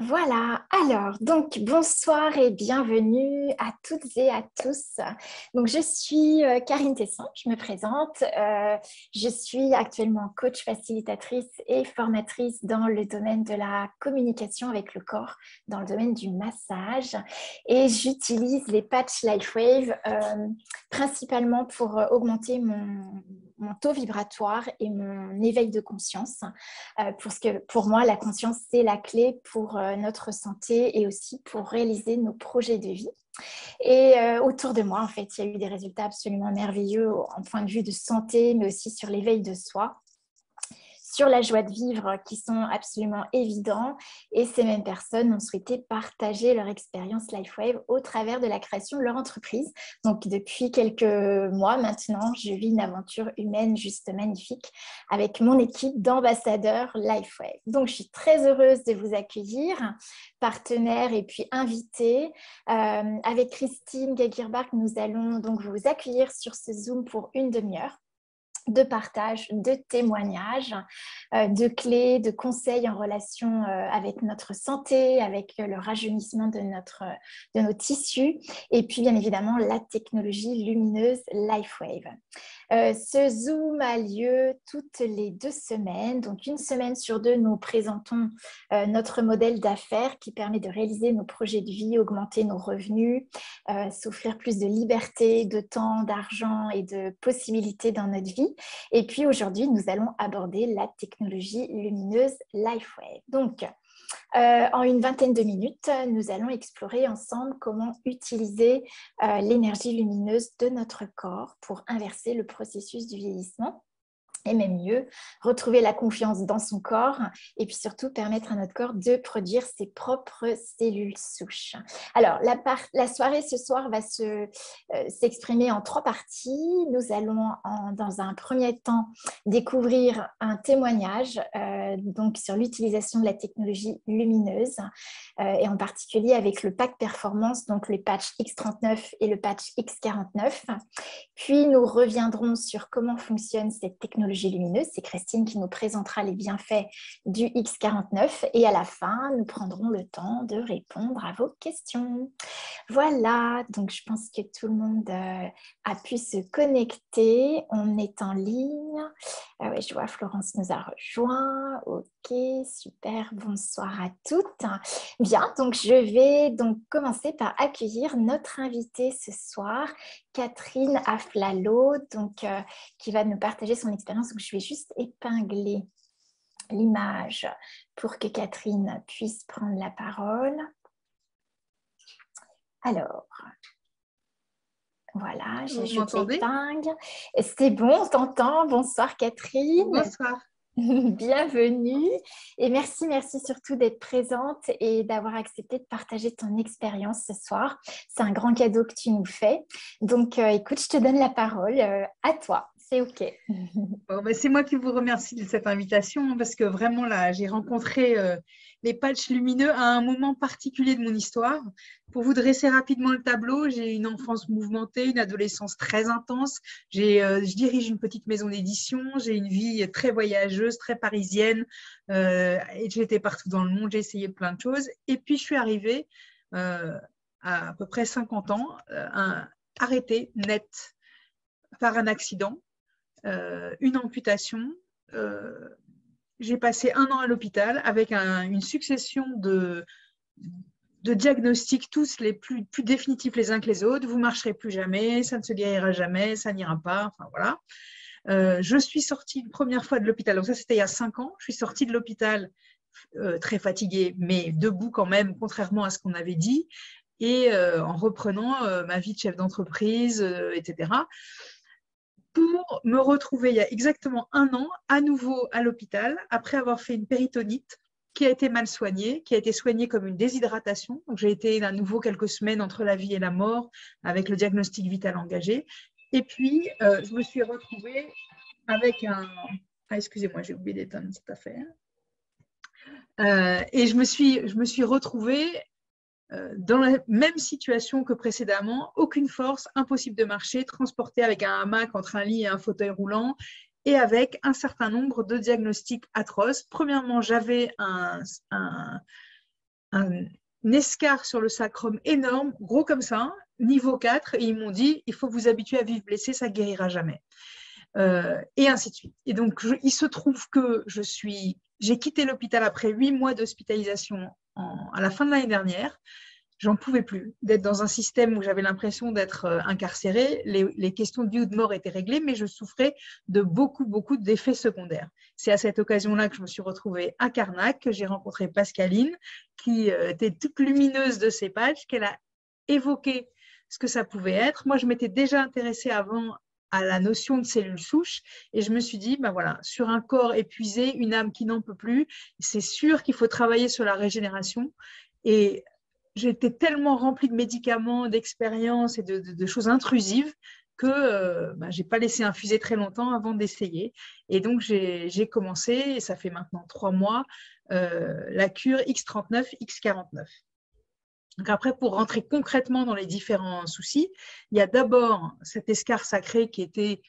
Voilà, alors, donc bonsoir et bienvenue à toutes et à tous. Donc, je suis Karine Tesson, je me présente. Je suis actuellement coach facilitatrice et formatrice dans le domaine de la communication avec le corps, dans le domaine du massage. Et j'utilise les patchs LifeWave principalement pour augmenter mon taux vibratoire et mon éveil de conscience. Parce que pour moi, la conscience, c'est la clé pour notre santé et aussi pour réaliser nos projets de vie. Et autour de moi, en fait, il y a eu des résultats absolument merveilleux en point de vue de santé, mais aussi sur l'éveil de soi, sur la joie de vivre qui sont absolument évidents. Et ces mêmes personnes ont souhaité partager leur expérience LifeWave au travers de la création de leur entreprise. Donc, depuis quelques mois maintenant, je vis une aventure humaine juste magnifique avec mon équipe d'ambassadeurs LifeWave. Donc, je suis très heureuse de vous accueillir, partenaires et puis invités. Avec Christine Gagirbach, nous allons donc vous accueillir sur ce Zoom pour une demi-heure de partage, de témoignages, de clés, de conseils en relation avec notre santé, avec le rajeunissement de nos tissus et puis bien évidemment la technologie lumineuse LifeWave. Ce Zoom a lieu toutes les 2 semaines. Donc, une semaine sur deux, nous présentons notre modèle d'affaires qui permet de réaliser nos projets de vie, augmenter nos revenus, s'offrir plus de liberté, de temps, d'argent et de possibilités dans notre vie. Et puis, aujourd'hui, nous allons aborder la technologie lumineuse LifeWave. Donc, en une vingtaine de minutes, nous allons explorer ensemble comment utiliser l'énergie lumineuse de notre corps pour inverser le processus du vieillissement. Et même mieux, retrouver la confiance dans son corps et puis surtout permettre à notre corps de produire ses propres cellules souches. Alors, la soirée ce soir va s'exprimer en 3 parties. Nous allons, dans un premier temps, découvrir un témoignage donc sur l'utilisation de la technologie lumineuse et en particulier avec le pack performance, donc le patch X39 et le patch X49. Puis, nous reviendrons sur comment fonctionne cette technologie lumineuse. C'est Christine qui nous présentera les bienfaits du X49. Et à la fin, nous prendrons le temps de répondre à vos questions. Voilà, donc je pense que tout le monde a pu se connecter. On est en ligne. Ouais, je vois Florence nous a rejoint. Ok, super. Bonsoir à toutes. Bien, donc je vais donc commencer par accueillir notre invitée ce soir, Catherine Aflalo, donc, qui va nous partager son expérience. Donc, je vais juste épingler l'image pour que Catherine puisse prendre la parole. Alors, voilà, Vous j'ajoute m'entendez? l'épingle. C'est bon, on t'entend. Bonsoir Catherine. Bonsoir. Bienvenue et merci surtout d'être présente et d'avoir accepté de partager ton expérience ce soir. C'est un grand cadeau que tu nous fais. Donc, écoute, je te donne la parole. À toi, c'est OK. Bon, ben, c'est moi qui vous remercie de cette invitation parce que vraiment là, j'ai rencontré les patchs lumineux à un moment particulier de mon histoire. Pour vous dresser rapidement le tableau, j'ai une enfance mouvementée, une adolescence très intense. Je dirige une petite maison d'édition, j'ai une vie très voyageuse, très parisienne et j'étais partout dans le monde, j'ai essayé plein de choses. Et puis je suis arrivée à peu près 50 ans, arrêtée net par un accident. Une amputation. Euh, j'ai passé 1 an à l'hôpital avec une succession de diagnostics, tous les plus définitifs les uns que les autres. Vous ne marcherez plus jamais, ça ne se guérira jamais, ça n'ira pas. Enfin, voilà. Je suis sortie une première fois de l'hôpital. Donc ça, c'était il y a 5 ans. Je suis sortie de l'hôpital très fatiguée, mais debout quand même, contrairement à ce qu'on avait dit, et en reprenant ma vie de chef d'entreprise, etc., pour me retrouver il y a exactement 1 an à nouveau à l'hôpital après avoir fait une péritonite qui a été mal soignée, qui a été soignée comme une déshydratation. Donc j'ai été à nouveau quelques semaines entre la vie et la mort avec le diagnostic vital engagé. Et puis je me suis retrouvée avec un... Ah, excusez-moi, j'ai oublié d'éteindre cette affaire. Et je me suis retrouvée dans la même situation que précédemment, aucune force, impossible de marcher, transporté avec un hamac entre un lit et un fauteuil roulant, et avec un certain nombre de diagnostics atroces. Premièrement, j'avais un escar sur le sacrum énorme, gros comme ça, niveau 4, et ils m'ont dit, il faut vous habituer à vivre blessé, ça guérira jamais. Et ainsi de suite. Et donc, il se trouve que j'ai quitté l'hôpital après 8 mois d'hospitalisation à la fin de l'année dernière. J'en pouvais plus d'être dans un système où j'avais l'impression d'être incarcérée. Les questions de vie ou de mort étaient réglées, mais je souffrais de beaucoup d'effets secondaires. C'est à cette occasion-là que je me suis retrouvée à Carnac, que j'ai rencontré Pascaline, qui était toute lumineuse de ces patchs, qu'elle a évoqué ce que ça pouvait être. Moi, je m'étais déjà intéressée avant à la notion de cellules souches et je me suis dit, ben voilà, sur un corps épuisé, une âme qui n'en peut plus, c'est sûr qu'il faut travailler sur la régénération. Et j'étais tellement remplie de médicaments, d'expériences et de choses intrusives que je n'ai pas laissé infuser très longtemps avant d'essayer. Et donc, j'ai commencé, et ça fait maintenant 3 mois, la cure X39, X49. Donc après, pour rentrer concrètement dans les différents soucis, il y a d'abord cet escar sacré qui était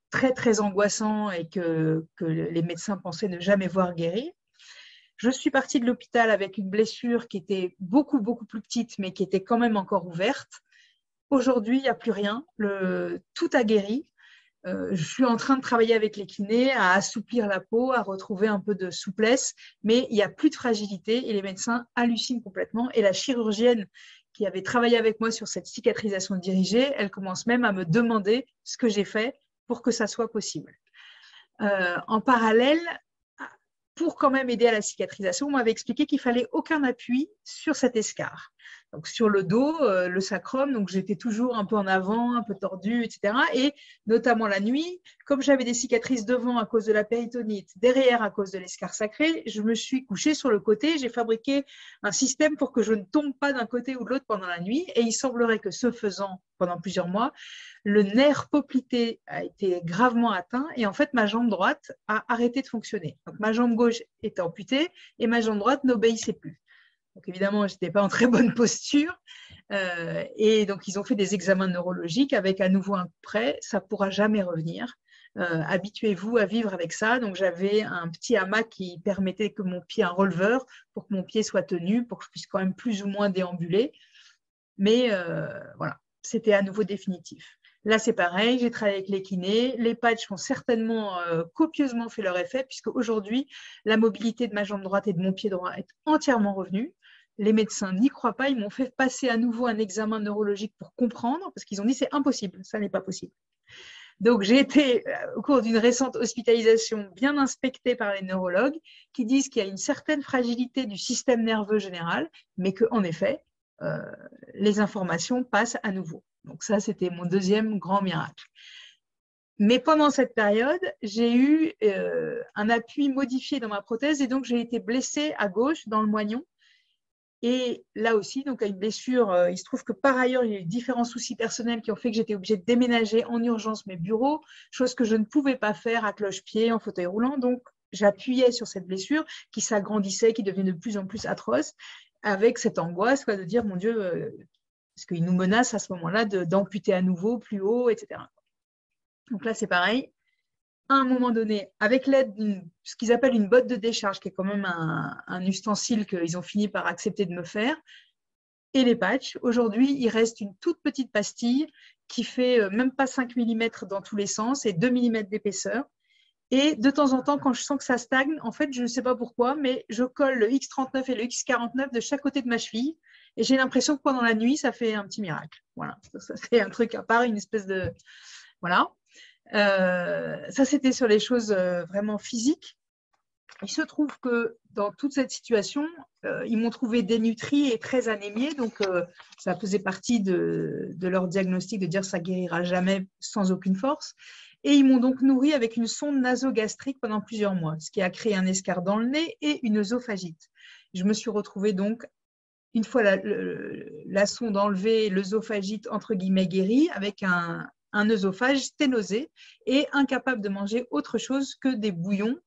très angoissant et que les médecins pensaient ne jamais voir guérir. Je suis partie de l'hôpital avec une blessure qui était beaucoup plus petite, mais qui était quand même encore ouverte. Aujourd'hui, il n'y a plus rien. Tout a guéri. Je suis en train de travailler avec les kinés à assouplir la peau, à retrouver un peu de souplesse, mais il n'y a plus de fragilité et les médecins hallucinent complètement. Et la chirurgienne qui avait travaillé avec moi sur cette cicatrisation dirigée, elle commence même à me demander ce que j'ai fait pour que ça soit possible. En parallèle, pour quand même aider à la cicatrisation, on m'avait expliqué qu'il ne fallait aucun appui sur cet escar. Donc, sur le dos, le sacrum, donc j'étais toujours un peu en avant, un peu tordue, etc. Et notamment la nuit, comme j'avais des cicatrices devant à cause de la péritonite, derrière à cause de l'escar sacré, je me suis couchée sur le côté. J'ai fabriqué un système pour que je ne tombe pas d'un côté ou de l'autre pendant la nuit. Et il semblerait que ce faisant, pendant plusieurs mois, le nerf poplité a été gravement atteint et en fait, ma jambe droite a arrêté de fonctionner. Donc, ma jambe gauche était amputée et ma jambe droite n'obéissait plus. Donc, évidemment, je n'étais pas en très bonne posture. Et donc, ils ont fait des examens neurologiques avec à nouveau un prêt. Ça ne pourra jamais revenir. Habituez-vous à vivre avec ça. Donc, j'avais un petit hamac qui permettait que mon pied, un releveur, pour que mon pied soit tenu, pour que je puisse quand même plus ou moins déambuler. Mais voilà, c'était à nouveau définitif. Là, c'est pareil, j'ai travaillé avec les kinés. Les patchs ont certainement copieusement fait leur effet, puisque aujourd'hui, la mobilité de ma jambe droite et de mon pied droit est entièrement revenue. Les médecins n'y croient pas, ils m'ont fait passer à nouveau un examen neurologique pour comprendre, parce qu'ils ont dit c'est impossible, ça n'est pas possible. Donc, j'ai été, au cours d'une récente hospitalisation, bien inspectée par les neurologues qui disent qu'il y a une certaine fragilité du système nerveux général, mais qu'en effet, les informations passent à nouveau. Donc ça, c'était mon deuxième grand miracle. Mais pendant cette période, j'ai eu un appui modifié dans ma prothèse et donc j'ai été blessée à gauche dans le moignon. Et là aussi, donc à une blessure, il se trouve que par ailleurs, il y a eu différents soucis personnels qui ont fait que j'étais obligée de déménager en urgence mes bureaux, chose que je ne pouvais pas faire à cloche-pied, en fauteuil roulant. Donc, j'appuyais sur cette blessure qui s'agrandissait, qui devenait de plus en plus atroce, avec cette angoisse de dire, mon Dieu, parce qu'il nous menace à ce moment-là d'amputer à nouveau, plus haut, etc. Donc là, c'est pareil. À un moment donné, avec l'aide de ce qu'ils appellent une botte de décharge, qui est quand même un ustensile qu'ils ont fini par accepter de me faire, et les patchs, aujourd'hui, il reste une toute petite pastille qui fait même pas 5 mm dans tous les sens et 2 mm d'épaisseur. Et de temps en temps, quand je sens que ça stagne, en fait, je ne sais pas pourquoi, mais je colle le X39 et le X49 de chaque côté de ma cheville. Et j'ai l'impression que pendant la nuit, ça fait un petit miracle. Voilà, ça c'est un truc à part, une espèce de… Voilà. Ça, c'était sur les choses vraiment physiques. Il se trouve que dans toute cette situation, ils m'ont trouvé dénutrie et très anémiée. Donc, ça faisait partie de leur diagnostic de dire ça guérira jamais sans aucune force. Et ils m'ont donc nourri avec une sonde nasogastrique pendant plusieurs mois, ce qui a créé un escar dans le nez et une œsophagite. Je me suis retrouvée donc, une fois la sonde enlevée, l'œsophagite entre guillemets guérie, avec un œsophage sténosé et incapable de manger autre chose que des bouillons,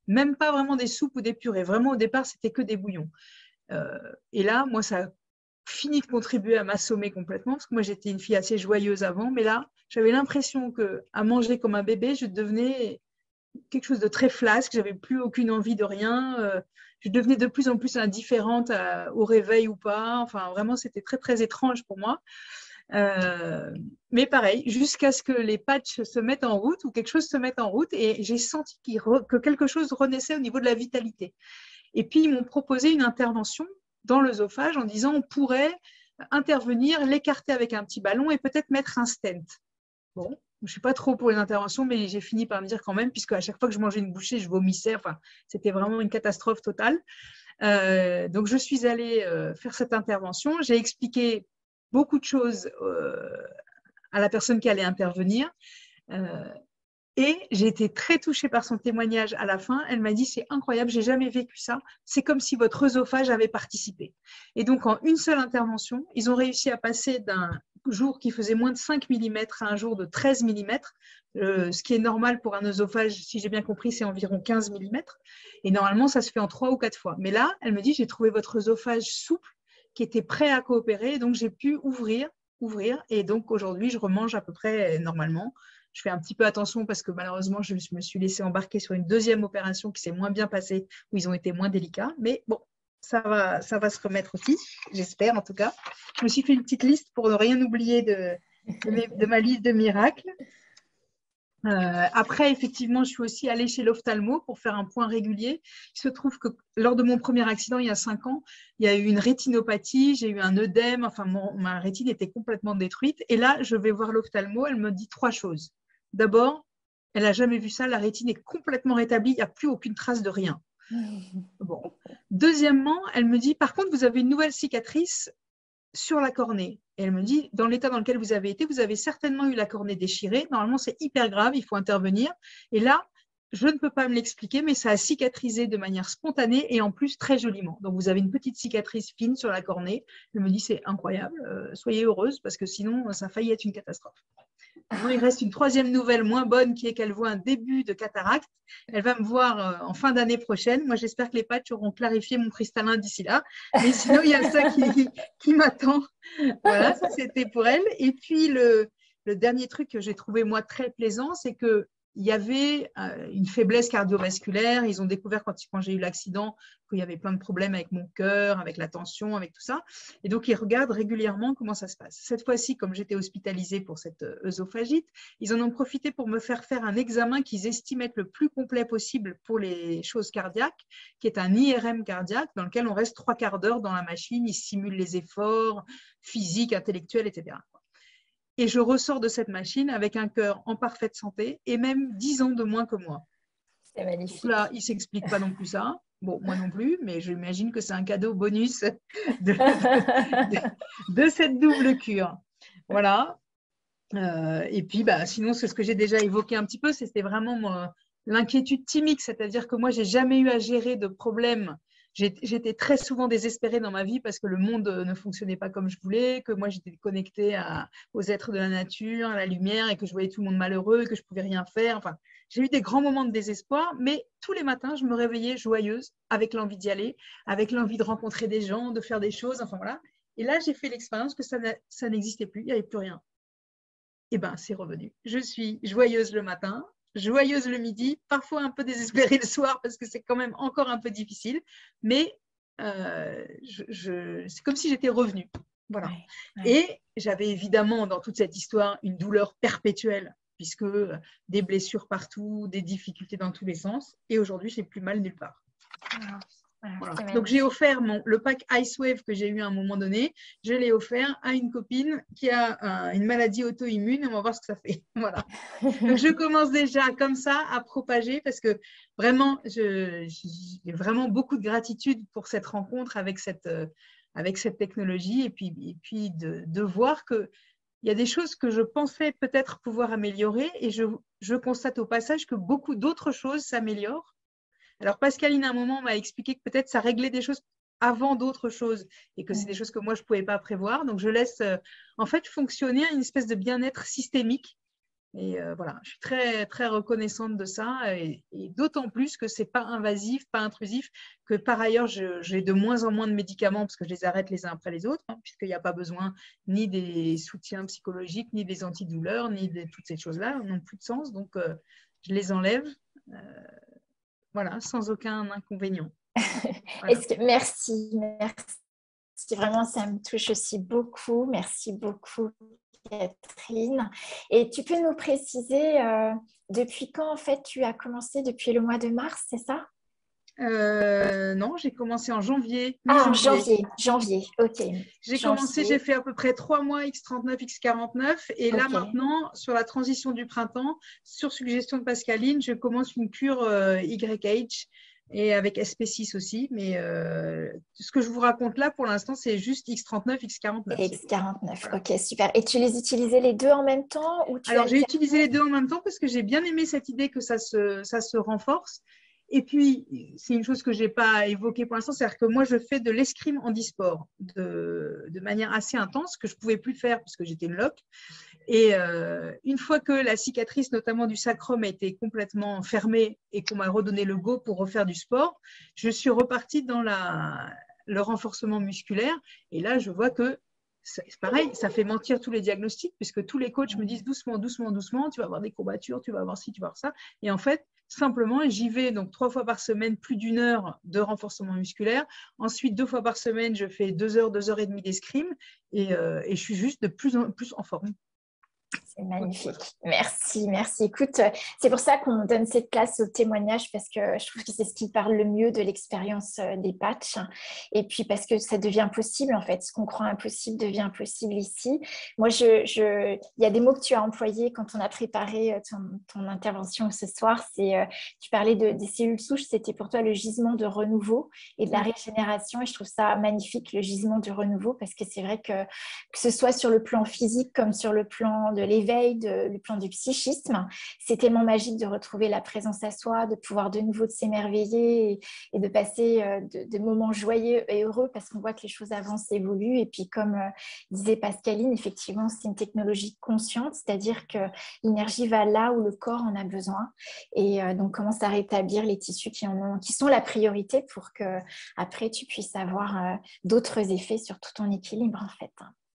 même pas vraiment des soupes ou des purées. Vraiment, au départ, c'était que des bouillons. Et là, moi, ça a fini de contribuer à m'assommer complètement, parce que moi, j'étais une fille assez joyeuse avant, mais là, j'avais l'impression qu'à manger comme un bébé, je devenais quelque chose de très flasque, j'avais plus aucune envie de rien. Je devenais de plus en plus indifférente au réveil ou pas. Enfin, vraiment, c'était très, très étrange pour moi. Mais pareil, jusqu'à ce que les patchs se mettent en route ou quelque chose se mette en route et j'ai senti que quelque chose renaissait au niveau de la vitalité. Et puis, ils m'ont proposé une intervention dans l'œsophage en disant on pourrait intervenir, l'écarter avec un petit ballon et peut-être mettre un stent. Bon, je ne suis pas trop pour les interventions, mais j'ai fini par me dire quand même, puisque à chaque fois que je mangeais une bouchée, je vomissais. Enfin, c'était vraiment une catastrophe totale. Donc, je suis allée faire cette intervention. J'ai expliqué beaucoup de choses à la personne qui allait intervenir. Et j'ai été très touchée par son témoignage à la fin. Elle m'a dit, c'est incroyable, j'ai jamais vécu ça. C'est comme si votre œsophage avait participé. Et donc, en une seule intervention, ils ont réussi à passer d'un jour qui faisait moins de 5 mm à un jour de 13 mm. Ce qui est normal pour un œsophage, si j'ai bien compris, c'est environ 15 mm. Et normalement, ça se fait en 3 ou 4 fois. Mais là, elle me dit, j'ai trouvé votre œsophage souple, qui était prêt à coopérer. Et donc, j'ai pu ouvrir. Et donc, aujourd'hui, je remange à peu près normalement. Je fais un petit peu attention parce que malheureusement, je me suis laissée embarquer sur une deuxième opération qui s'est moins bien passée, où ils ont été moins délicats. Mais bon, ça va se remettre aussi, j'espère en tout cas. Je me suis fait une petite liste pour ne rien oublier de ma liste de miracles. Après, effectivement, je suis aussi allée chez l'ophtalmo pour faire un point régulier. Il se trouve que lors de mon premier accident, il y a 5 ans, il y a eu une rétinopathie, j'ai eu un œdème, enfin, ma rétine était complètement détruite. Et là, je vais voir l'ophtalmo, elle me dit 3 choses. D'abord, elle n'a jamais vu ça, la rétine est complètement rétablie, il n'y a plus aucune trace de rien. Bon. Deuxièmement, elle me dit, par contre, vous avez une nouvelle cicatrice sur la cornée. Et elle me dit, dans l'état dans lequel vous avez été, vous avez certainement eu la cornée déchirée. Normalement, c'est hyper grave, il faut intervenir. Et là, je ne peux pas me l'expliquer, mais ça a cicatrisé de manière spontanée et en plus très joliment. Donc, vous avez une petite cicatrice fine sur la cornée. Elle me dit, c'est incroyable, soyez heureuse parce que sinon, ça a failli être une catastrophe. Maintenant, il reste une troisième nouvelle moins bonne qui est qu'elle voit un début de cataracte. Elle va me voir en fin d'année prochaine. Moi, j'espère que les patchs auront clarifié mon cristallin d'ici là. Mais sinon, il y a ça qui m'attend. Voilà, ça c'était pour elle. Et puis, le dernier truc que j'ai trouvé moi très plaisant, c'est que il y avait une faiblesse cardiovasculaire. Ils ont découvert quand j'ai eu l'accident qu'il y avait plein de problèmes avec mon cœur, avec la tension, avec tout ça. Et donc, ils regardent régulièrement comment ça se passe. Cette fois-ci, comme j'étais hospitalisée pour cette œsophagite, ils en ont profité pour me faire un examen qu'ils estiment être le plus complet possible pour les choses cardiaques, qui est un IRM cardiaque dans lequel on reste 3 quarts d'heure dans la machine. Ils simulent les efforts physiques, intellectuels, etc. Et je ressors de cette machine avec un cœur en parfaite santé et même 10 ans de moins que moi. C'est magnifique. Donc là, il ne s'explique pas non plus ça. Bon, moi non plus, mais j'imagine que c'est un cadeau bonus de cette double cure. Voilà. Et puis, sinon, c'est ce que j'ai déjà évoqué un petit peu, c'était vraiment l'inquiétude thymique, c'est-à-dire que moi, je n'ai jamais eu à gérer de problème. J'étais très souvent désespérée dans ma vie parce que le monde ne fonctionnait pas comme je voulais, que moi, j'étais connectée aux êtres de la nature, à la lumière, et que je voyais tout le monde malheureux, et que je ne pouvais rien faire. Enfin, j'ai eu des grands moments de désespoir, mais tous les matins, je me réveillais joyeuse, avec l'envie d'y aller, avec l'envie de rencontrer des gens, de faire des choses, enfin voilà. Et là, j'ai fait l'expérience que ça n'existait plus, il n'y avait plus rien. Et bien, c'est revenu. Je suis joyeuse le matin, joyeuse le midi, parfois un peu désespérée le soir parce que c'est quand même encore un peu difficile, mais c'est comme si j'étais revenue. Voilà. Ouais. Et j'avais évidemment dans toute cette histoire une douleur perpétuelle, puisque des blessures partout, des difficultés dans tous les sens, et aujourd'hui, j'ai plus mal nulle part. Voilà. Donc, j'ai offert le pack Icewave que j'ai eu à un moment donné, je l'ai offert à une copine qui a une maladie auto-immune et on va voir ce que ça fait. Voilà. Donc, je commence déjà comme ça à propager parce que vraiment, j'ai vraiment beaucoup de gratitude pour cette rencontre avec cette technologie et puis de voir qu'il y a des choses que je pensais peut-être pouvoir améliorer et je constate au passage que beaucoup d'autres choses s'améliorent. Alors, Pascaline, à un moment, m'a expliqué que peut-être ça réglait des choses avant d'autres choses et que c'est des choses que moi, je ne pouvais pas prévoir. Donc, je laisse en fait fonctionner une espèce de bien-être systémique. Et voilà, je suis très, très reconnaissante de ça et d'autant plus que ce n'est pas invasif, pas intrusif, que par ailleurs, j'ai de moins en moins de médicaments parce que je les arrête les uns après les autres, puisqu'il n'y a pas besoin ni des soutiens psychologiques, ni des antidouleurs, ni de toutes ces choses-là, n'ont plus de sens. Donc, je les enlève, euh, voilà, sans aucun inconvénient. Voilà. Merci, merci. Vraiment, ça me touche aussi beaucoup. Merci beaucoup, Catherine. Et tu peux nous préciser depuis quand, en fait, tu as commencé? Depuis le mois de mars, c'est ça? Non, j'ai commencé en janvier, Ah, mi-janvier. janvier, ok. J'ai commencé, j'ai Janvier, fait à peu près 3 mois X39, X49. Et là, ok. maintenant, sur la transition du printemps, sur suggestion de Pascaline, je commence une cure YH et avec SP6 aussi. Mais ce que je vous raconte là, pour l'instant, c'est juste X39, X49. Et C'est tout. X49, Voilà. ok, super. Et tu les utilisais les deux en même temps ou tu Alors, j'ai alternais? utilisé les deux en même temps parce que j'ai bien aimé cette idée que ça se renforce. Et puis, c'est une chose que je n'ai pas évoquée pour l'instant, c'est-à-dire que moi, je fais de l'escrime handisport de manière assez intense, que je ne pouvais plus faire parce que j'étais une loque. Et une fois que la cicatrice, notamment du sacrum, a été complètement fermée et qu'on m'a redonné le go pour refaire du sport, je suis repartie dans le renforcement musculaire. Et là, je vois que c'est pareil, ça fait mentir tous les diagnostics, puisque tous les coachs me disent doucement, doucement, doucement, tu vas avoir des courbatures, tu vas avoir ci, tu vas avoir ça. Et en fait, simplement, j'y vais donc 3 fois par semaine, plus d'1 heure de renforcement musculaire. Ensuite, 2 fois par semaine, je fais 2 heures, 2 heures et demie d'escrime. Et je suis juste de plus en plus en forme. C'est Donc, magnifique. voilà. Merci, merci. Écoute, c'est pour ça qu'on donne cette place au témoignage parce que je trouve que c'est ce qui parle le mieux de l'expérience des patchs. Et puis parce que ça devient possible en fait. Ce qu'on croit impossible devient possible ici. Moi, il y a des mots que tu as employés quand on a préparé ton intervention ce soir. Tu parlais des cellules souches. C'était pour toi le gisement de renouveau et de la régénération. Et je trouve ça magnifique, le gisement du renouveau, parce que c'est vrai que ce soit sur le plan physique comme sur le plan de l'éveil, le plan du psychisme. C'est tellement magique de retrouver la présence à soi, de pouvoir de nouveau s'émerveiller et de passer de moments joyeux et heureux parce qu'on voit que les choses avancent, évoluent. Et puis, comme disait Pascaline, effectivement, c'est une technologie consciente, c'est-à-dire que l'énergie va là où le corps en a besoin. Et donc, commence à rétablir les tissus qui sont la priorité pour que après tu puisses avoir d'autres effets sur tout ton équilibre, en fait.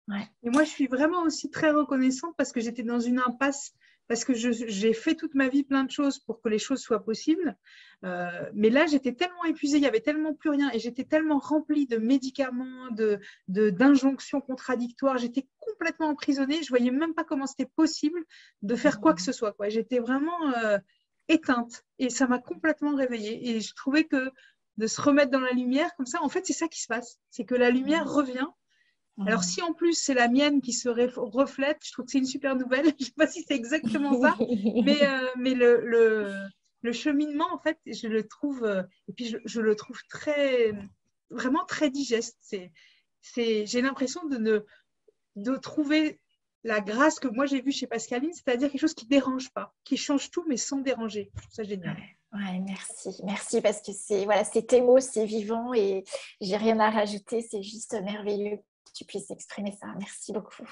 Ouais. Et moi, je suis vraiment aussi très reconnaissante parce que j'étais dans une impasse, parce que j'ai fait toute ma vie plein de choses pour que les choses soient possibles. Mais là, j'étais tellement épuisée, il n'y avait tellement plus rien et j'étais tellement remplie de médicaments, d'injonctions contradictoires. J'étais complètement emprisonnée. Je ne voyais même pas comment c'était possible de faire quoi que ce soit, quoi. J'étais vraiment éteinte et ça m'a complètement réveillée. Et je trouvais que de se remettre dans la lumière comme ça, en fait, c'est ça qui se passe. C'est que la lumière revient. Alors, si en plus c'est la mienne qui se reflète, je trouve que c'est une super nouvelle. Je ne sais pas si c'est exactement ça, mais le cheminement, en fait, je le trouve, et puis je le trouve vraiment très digeste. J'ai l'impression de trouver la grâce que moi j'ai vue chez Pascaline, c'est-à-dire quelque chose qui ne dérange pas, qui change tout, mais sans déranger. Je trouve ça génial. Ouais, merci, merci parce que c'est tes mots, c'est vivant et j'ai rien à rajouter, c'est juste merveilleux que tu puisses exprimer ça. Merci beaucoup.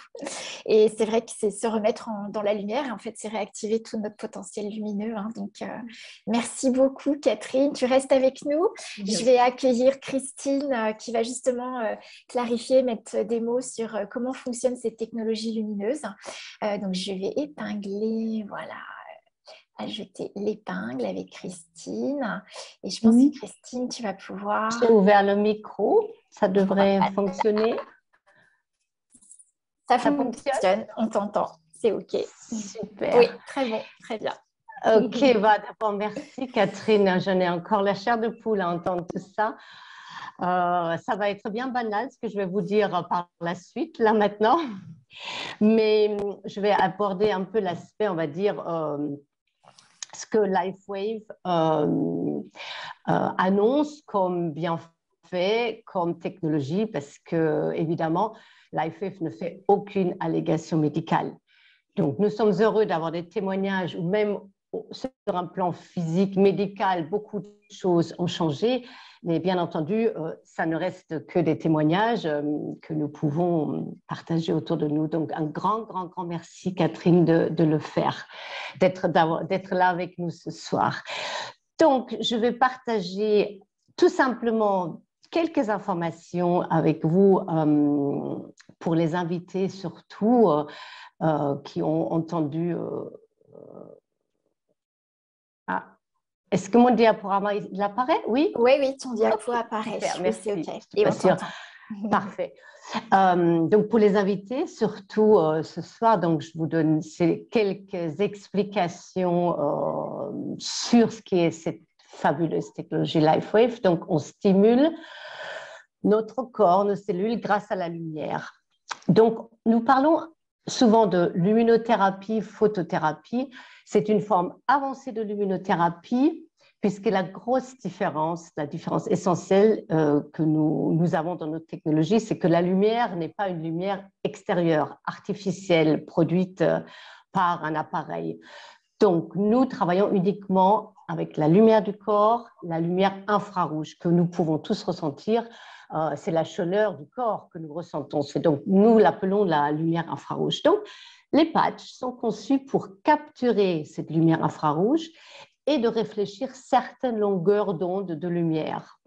Et c'est vrai que c'est se remettre dans la lumière et en fait c'est réactiver tout notre potentiel lumineux. Hein. Donc merci beaucoup Catherine, tu restes avec nous. Je Bien vais sûr. accueillir Christine qui va justement clarifier, mettre des mots sur comment fonctionnent ces technologies lumineuses. Donc je vais épingler, voilà, ajouter l'épingle avec Christine. Et je pense que Oui. Christine, tu vas J'ai pouvoir... ouvert le micro, ça devrait fonctionner. Ça Ça fonctionne? fonctionne, on t'entend, c'est OK. Oui, Super. très bon, très bien. Ok, bah, d'abord, merci Catherine. J'en ai encore la chair de poule à entendre tout ça. Ça va être bien banal ce que je vais vous dire par la suite, là maintenant. Mais je vais aborder un peu l'aspect, on va dire, ce que LifeWave annonce comme bienfait, comme technologie, parce que évidemment, LifeWave ne fait aucune allégation médicale. Donc, nous sommes heureux d'avoir des témoignages où même sur un plan physique, médical, beaucoup de choses ont changé. Mais bien entendu, ça ne reste que des témoignages que nous pouvons partager autour de nous. Donc, un grand, grand, grand merci, Catherine, de le faire, d'être là avec nous ce soir. Donc, je vais partager tout simplement quelques informations avec vous pour les invités surtout qui ont entendu est-ce que mon diaporama, il apparaît? Oui? Oui, oui, ton diapo apparaît. Super, Oui, merci. c'est OK. Je suis Et pas on sûre. t'entend. Parfait. Donc, pour les invités, surtout ce soir, donc, je vous donne quelques explications sur ce qui est cette fabuleuse technologie LifeWave. Donc, on stimule notre corps, nos cellules, grâce à la lumière. Donc, nous parlons souvent de luminothérapie, photothérapie. C'est une forme avancée de luminothérapie, puisque la grosse différence, la différence essentielle que nous avons dans notre technologie, c'est que la lumière n'est pas une lumière extérieure, artificielle, produite par un appareil. Donc, nous travaillons uniquement avec la lumière du corps, la lumière infrarouge que nous pouvons tous ressentir. C'est la chaleur du corps que nous ressentons. Donc, nous l'appelons la lumière infrarouge. Donc, les patchs sont conçus pour capturer cette lumière infrarouge et de réfléchir certaines longueurs d'onde de lumière.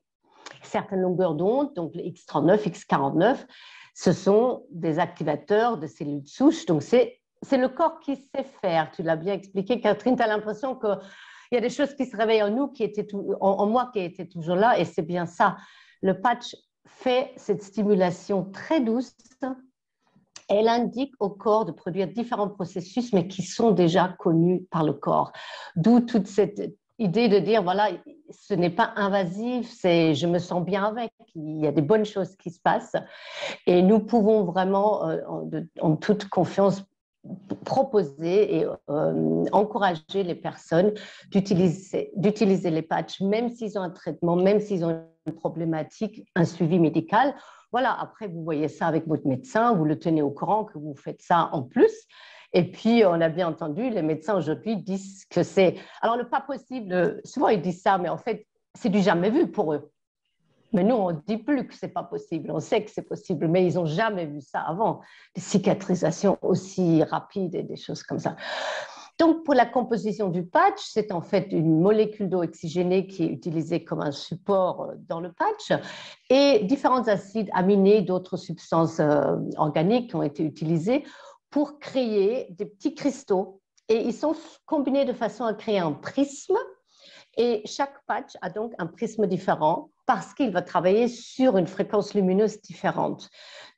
Certaines longueurs d'onde, donc le X39, X49, ce sont des activateurs de cellules souches. Donc, c'est le corps qui sait faire. Tu l'as bien expliqué, Catherine. Tu as l'impression qu'il y a des choses qui se réveillent en nous, en moi, qui étaient toujours là, et c'est bien ça. Le patch fait cette stimulation très douce. Elle indique au corps de produire différents processus, mais qui sont déjà connus par le corps. D'où toute cette idée de dire, voilà, ce n'est pas invasif, c'est je me sens bien avec, il y a des bonnes choses qui se passent. Et nous pouvons vraiment, en toute confiance, proposer et encourager les personnes d'utiliser les patchs, même s'ils ont un traitement, même s'ils ont une problématique, un suivi médical. Voilà, après, vous voyez ça avec votre médecin, vous le tenez au courant que vous faites ça en plus. Et puis, on a bien entendu, les médecins aujourd'hui disent que c'est… Alors, le pas possible, souvent ils disent ça, mais en fait, c'est du jamais vu pour eux. Mais nous, on ne dit plus que ce n'est pas possible. On sait que c'est possible, mais ils n'ont jamais vu ça avant. Des cicatrisations aussi rapides et des choses comme ça. Donc, pour la composition du patch, c'est en fait une molécule d'eau oxygénée qui est utilisée comme un support dans le patch et différents acides aminés, d'autres substances organiques qui ont été utilisées pour créer des petits cristaux. Et ils sont combinés de façon à créer un prisme. Et chaque patch a donc un prisme différent parce qu'il va travailler sur une fréquence lumineuse différente.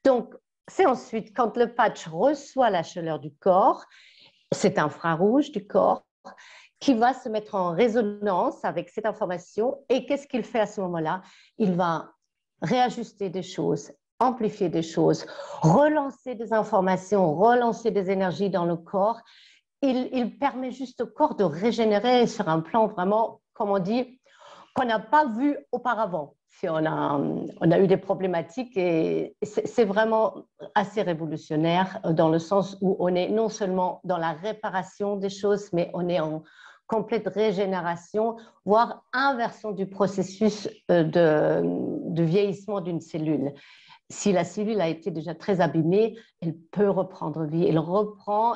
Donc, c'est ensuite quand le patch reçoit la chaleur du corps, cet infrarouge du corps, qui va se mettre en résonance avec cette information. Et qu'est-ce qu'il fait à ce moment-là? Il va réajuster des choses, amplifier des choses, relancer des informations, relancer des énergies dans le corps. Il permet juste au corps de régénérer sur un plan vraiment, comme on dit, qu'on n'a pas vu auparavant. Si on a eu des problématiques et c'est vraiment assez révolutionnaire dans le sens où on est non seulement dans la réparation des choses, mais on est en complète régénération, voire inversion du processus de vieillissement d'une cellule. Si la cellule a été déjà très abîmée, elle peut reprendre vie. Elle reprend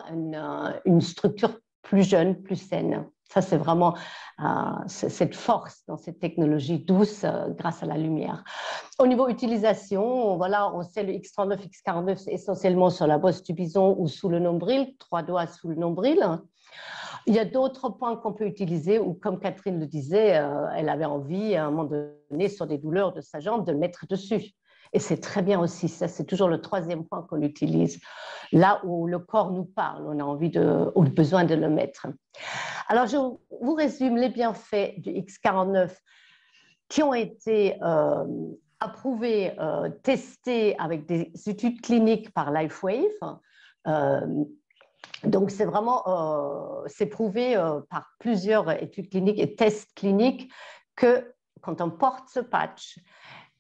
une structure plus jeune, plus saine. Ça, c'est vraiment cette force dans cette technologie douce grâce à la lumière. Au niveau utilisation, voilà, on sait le X39, X49, c'est essentiellement sur la bosse du bison ou sous le nombril, 3 doigts sous le nombril. Il y a d'autres points qu'on peut utiliser ou comme Catherine le disait, elle avait envie à un moment donné sur des douleurs de sa jambe de le mettre dessus. Et c'est très bien aussi, ça c'est toujours le 3e point qu'on utilise. Là où le corps nous parle, on a envie ou le besoin de le mettre. Alors je vous résume les bienfaits du X49 qui ont été approuvés, testés avec des études cliniques par LifeWave. Donc c'est vraiment, c'est prouvé par plusieurs études cliniques et tests cliniques que quand on porte ce patch,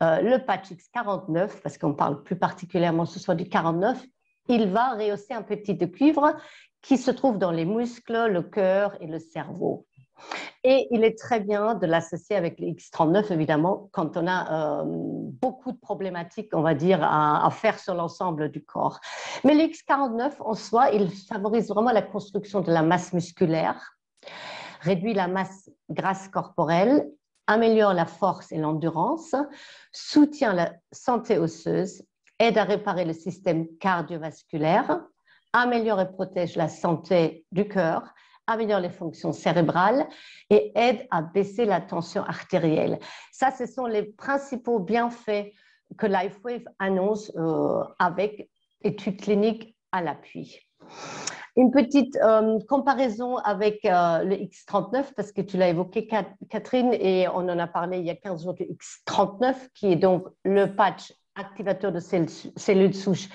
le patch X49, parce qu'on parle plus particulièrement ce soir du 49, il va rehausser un petit de cuivre qui se trouve dans les muscles, le cœur et le cerveau. Et il est très bien de l'associer avec le X39, évidemment, quand on a beaucoup de problématiques, on va dire, à faire sur l'ensemble du corps. Mais le X49, en soi, il favorise vraiment la construction de la masse musculaire, réduit la masse grasse corporelle, améliore la force et l'endurance, soutient la santé osseuse, aide à réparer le système cardiovasculaire, améliore et protège la santé du cœur, améliore les fonctions cérébrales et aide à baisser la tension artérielle. Ça, ce sont les principaux bienfaits que LifeWave annonce avec études cliniques à l'appui. Une petite comparaison avec le X39, parce que tu l'as évoqué, Catherine, et on en a parlé il y a 15 jours du X39, qui est donc le patch activateur de cellules souches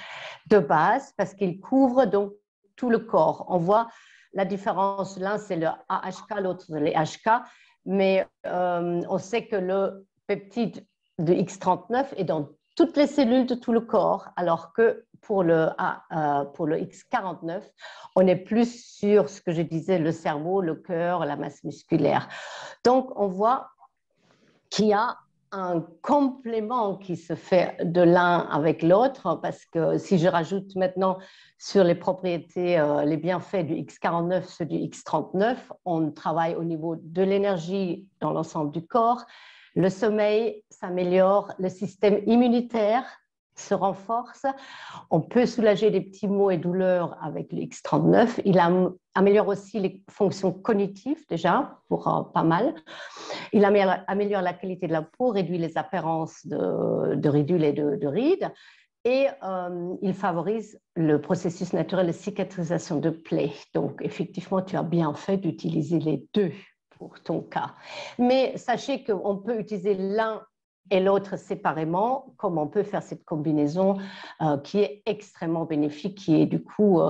de base, parce qu'il couvre donc tout le corps. On voit la différence, l'un c'est le AHK, l'autre c'est les HK, mais on sait que le peptide de X39 est dans toutes les cellules de tout le corps, alors que pour le X49, on est plus sur ce que je disais, le cerveau, le cœur, la masse musculaire. Donc, on voit qu'il y a un complément qui se fait de l'un avec l'autre, parce que si je rajoute maintenant sur les propriétés, les bienfaits du X49, ceux du X39, on travaille au niveau de l'énergie dans l'ensemble du corps, le sommeil s'améliore, le système immunitaire se renforce, on peut soulager des petits maux et douleurs avec le X39, il améliore aussi les fonctions cognitives déjà, pour pas mal. Il améliore la qualité de la peau, réduit les apparences de ridules et de rides, et il favorise le processus naturel de cicatrisation de plaies. Donc, effectivement, tu as bien fait d'utiliser les deux pour ton cas. Mais sachez qu'on peut utiliser l'un et l'autre séparément, comme on peut faire cette combinaison qui est extrêmement bénéfique, qui est du coup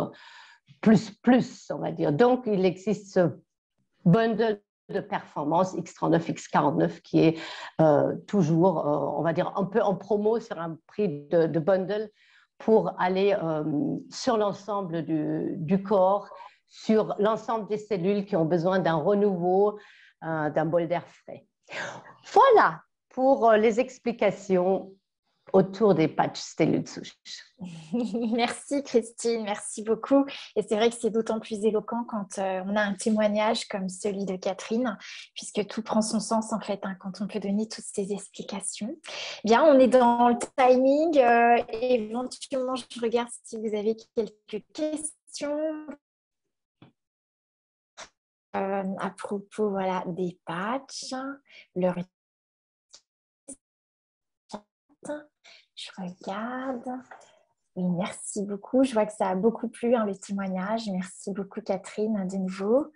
plus, on va dire. Donc, il existe ce bundle de performance X39, X49 qui est toujours, on va dire, un peu en promo sur un prix de bundle pour aller sur l'ensemble du corps, sur l'ensemble des cellules qui ont besoin d'un renouveau, d'un bol d'air frais. Voilà pour les explications autour des patchs cellules souches. Merci Christine, merci beaucoup. Et c'est vrai que c'est d'autant plus éloquent quand on a un témoignage comme celui de Catherine, puisque tout prend son sens en fait quand on peut donner toutes ces explications. Bien, on est dans le timing. Éventuellement, je regarde si vous avez quelques questions à propos des patchs. Je regarde. Oui, merci beaucoup. Je vois que ça a beaucoup plu, le témoignage. Merci beaucoup, Catherine, de nouveau.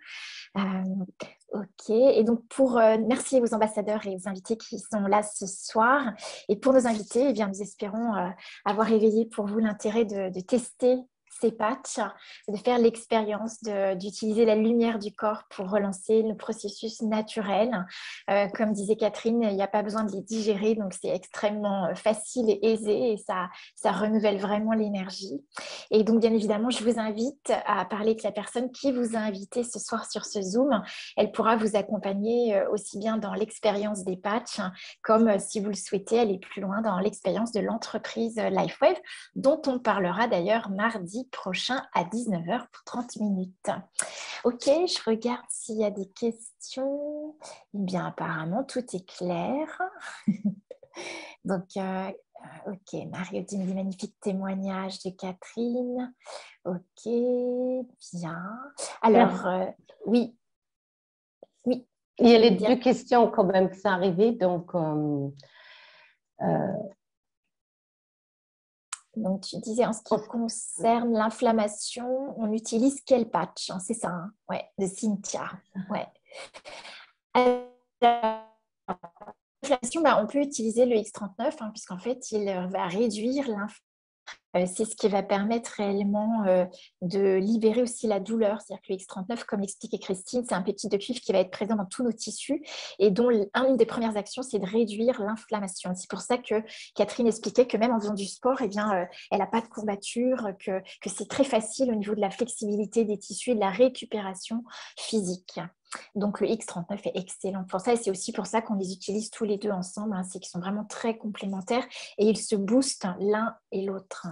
OK. Et donc, merci aux ambassadeurs et aux invités qui sont là ce soir. Et pour nos invités, eh bien, nous espérons avoir éveillé pour vous l'intérêt de tester ces patchs, de faire l'expérience d'utiliser la lumière du corps pour relancer le processus naturel. Comme disait Catherine, il n'y a pas besoin de les digérer, donc c'est extrêmement facile et aisé et ça renouvelle vraiment l'énergie. Et donc, bien évidemment, je vous invite à parler avec la personne qui vous a invité ce soir sur ce Zoom. Elle pourra vous accompagner aussi bien dans l'expérience des patchs, comme si vous le souhaitez aller plus loin dans l'expérience de l'entreprise LifeWave, dont on parlera d'ailleurs mardi prochain à 19h pour 30 minutes. OK, je regarde s'il y a des questions. Eh bien, apparemment, tout est clair. Donc, OK, Mario dit des magnifiques témoignages de Catherine. OK, bien. Alors, oui. Oui. Il y a les deux questions quand même qui sont arrivées, donc... Donc, tu disais, en ce qui concerne l'inflammation, on utilise quel patch? C'est ça, hein? Ouais, de Cynthia. Ouais. L'inflammation, on peut utiliser le X39 puisqu'en fait, il va réduire l'inflammation. C'est ce qui va permettre réellement de libérer aussi la douleur. C'est-à-dire que le X39, comme l'expliquait Christine, c'est un peptide de cuivre qui va être présent dans tous nos tissus et dont une des premières actions, c'est de réduire l'inflammation. C'est pour ça que Catherine expliquait que même en faisant du sport, elle n'a pas de courbature, que c'est très facile au niveau de la flexibilité des tissus et de la récupération physique. Donc, le X39 est excellent pour ça et c'est aussi pour ça qu'on les utilise tous les deux ensemble. C'est qu'ils sont vraiment très complémentaires et ils se boostent l'un et l'autre.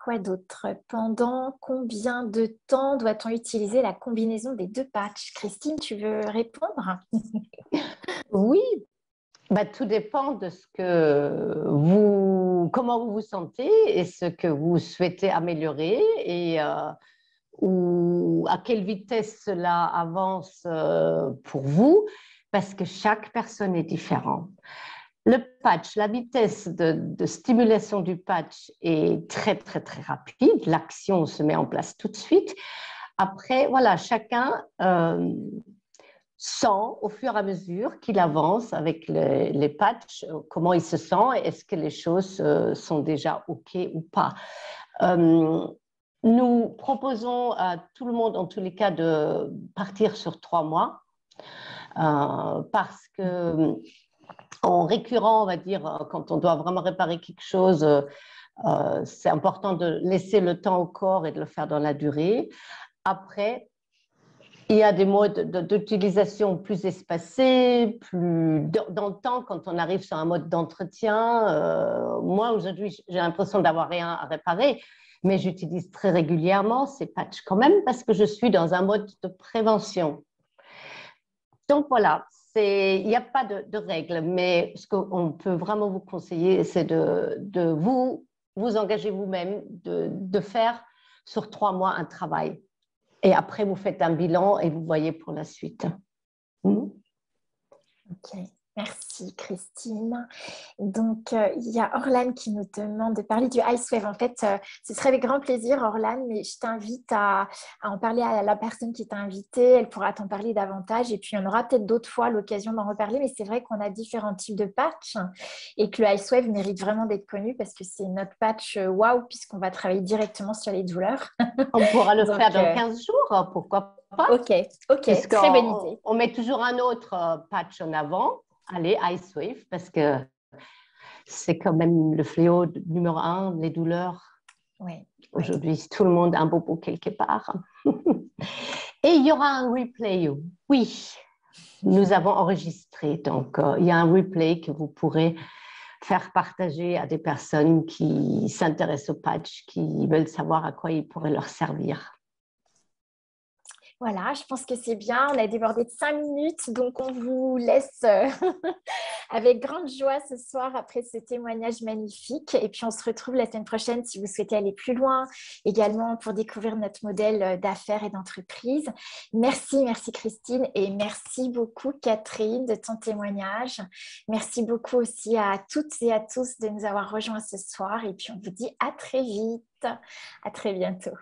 Quoi d'autre? Pendant combien de temps doit-on utiliser la combinaison des deux patchs? Christine, tu veux répondre? Oui, tout dépend de comment vous vous sentez et ce que vous souhaitez améliorer et ou à quelle vitesse cela avance pour vous, parce que chaque personne est différente. Le patch, la vitesse de stimulation du patch est très, très, très rapide. L'action se met en place tout de suite. Après, voilà, chacun sent au fur et à mesure qu'il avance avec les patchs, comment il se sent et est-ce que les choses sont déjà OK ou pas. Nous proposons à tout le monde, en tous les cas, de partir sur 3 mois parce que en récurrent, on va dire, quand on doit vraiment réparer quelque chose, c'est important de laisser le temps au corps et de le faire dans la durée. Après, il y a des modes d'utilisation plus espacés, plus dans le temps, quand on arrive sur un mode d'entretien. Moi, aujourd'hui, j'ai l'impression d'avoir rien à réparer, mais j'utilise très régulièrement ces patchs quand même parce que je suis dans un mode de prévention. Donc voilà, il n'y a pas de règles, mais ce qu'on peut vraiment vous conseiller, c'est de vous engager vous-même, de faire sur 3 mois un travail. Et après, vous faites un bilan et vous voyez pour la suite. Ok, merci Christine. Donc, il y a Orlane qui nous demande de parler du IceWave. En fait, ce serait avec grand plaisir, Orlane, mais je t'invite à en parler à la personne qui t'a invitée. Elle pourra t'en parler davantage. Et puis, on aura peut-être d'autres fois l'occasion d'en reparler. Mais c'est vrai qu'on a différents types de patchs et que le IceWave mérite vraiment d'être connu parce que c'est notre patch waouh, puisqu'on va travailler directement sur les douleurs. On pourra le Donc, faire dans 15 jours, pourquoi pas? Ok, très bonne idée. On met toujours un autre patch en avant. Allez, IceWave, parce que c'est quand même le fléau numéro 1, les douleurs. Oui. Aujourd'hui, tout le monde a un bobo quelque part. Et il y aura un replay. Oui, nous avons enregistré. Donc, il y a un replay que vous pourrez faire partager à des personnes qui s'intéressent au patch, qui veulent savoir à quoi il pourrait leur servir. Voilà, je pense que c'est bien. On a débordé de 5 minutes, donc on vous laisse avec grande joie ce soir après ce témoignage magnifique. Et puis on se retrouve la semaine prochaine si vous souhaitez aller plus loin, également pour découvrir notre modèle d'affaires et d'entreprise. Merci, merci Christine et merci beaucoup Catherine de ton témoignage. Merci beaucoup aussi à toutes et à tous de nous avoir rejoints ce soir. Et puis on vous dit à très vite, à très bientôt.